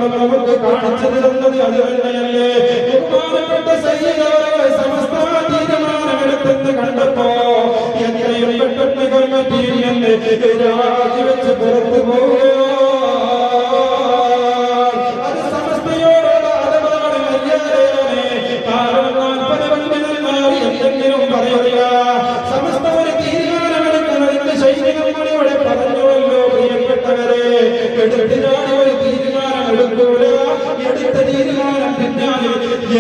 അടയാളങ്ങളും നമുക്ക് കാണിച്ചു തരുന്നത് അത് തന്നെയല്ലേ? ബഹുമാനപ്പെട്ട സയ്യിദുകളെ സമസ്ത തീരുമാനമെടുത്തെന്ന് കണ്ടപ്പോ എത്രയും പെട്ടെന്ന് കമ്മിറ്റിയിൽ നിന്ന് രാജിവെച്ച് പുറത്തു പോവുകയോ അത് സമസ്തയോടുള്ള അടവാണ്, മര്യാദയാണ്. കാരണം 40 പണ്ഡിതന്മാർ എന്തെങ്കിലും പറയുക, സമസ്ത ഒരു തീരുമാനമെടുക്കുന്നതിന്റെ ശൈലി നമ്മളിവിടെ പറഞ്ഞുവല്ലോ പ്രിയപ്പെട്ടവരെ. എടുത്ത് ഞാൻ ഒരു തീരുമാനം എടുക്കൂല, എടുത്ത തീരുമാനം പിന്നാലെ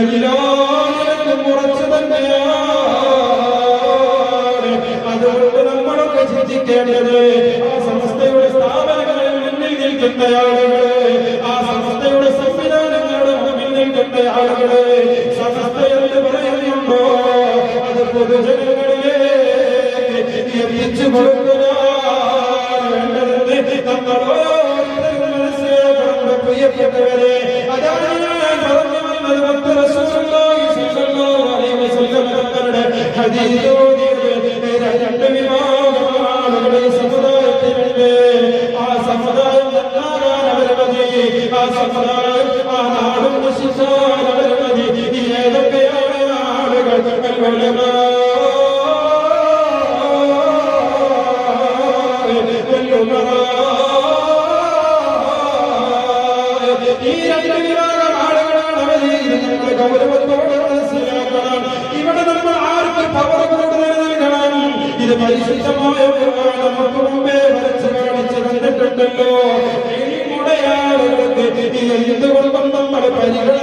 എല്ലാവരും ഉറച്ചു തന്നെയാണ്. അതുകൊണ്ട് നമ്മളൊക്കെ ചിന്തിക്കേണ്ടത് ആ സമസ്തയുടെ സ്ഥാപനങ്ങളിൽ മുന്നിൽ നിൽക്കുന്ന ആളുകള്, ആ സമസ്തയുടെ സംവിധാനങ്ങളുടെ മുന്നിൽ നിൽക്കുന്ന ആളുകള് സമസ്ത എന്ന് പറയുന്നുണ്ടോ അത് പൊതുജനങ്ങളിലേക്ക് എത്തിച്ചു കൊടുക്കലാണ് വേണ്ടതെന്ന് നമ്മളോ പ്രിയപ്പെട്ടവരെ. അതാണ് ഞാൻ പറഞ്ഞു വന്നത്. റസൂലുള്ളാഹി സ്വല്ലല്ലാഹു അലൈഹി വസല്ലം തങ്ങളുടെ ഹദീസ് രണ്ട് വിഭാഗം ആളുകളെ സമുദായത്തിലുണ്ട്. ആ സമുദായം നന്നാകാൻ അവർ മതി, ആ സമുദായം ആ നാടും നശിച്ചാൽ അവർ മതി. ഏതൊക്കെയാണ് ആളുകൾ? ഈ രണ്ട് വിഭാഗം ആളുകളാണ് അവരെ നമ്മൾ ഗൗരവത്തോടെ മനസ്സിലാക്കണം. ഇവിടെ നമ്മൾ ആർക്ക് പവർ കൂടുതൽ നൽകണം? ഇത് പരിശുദ്ധമായ നമുക്ക് മുമ്പേ വരച്ച് കാണിച്ച് തന്നിട്ടുണ്ടല്ലോ. ഈ മുടയാളുകൾക്ക് എന്തുകൊണ്ടും നമ്മൾ പരിഗണന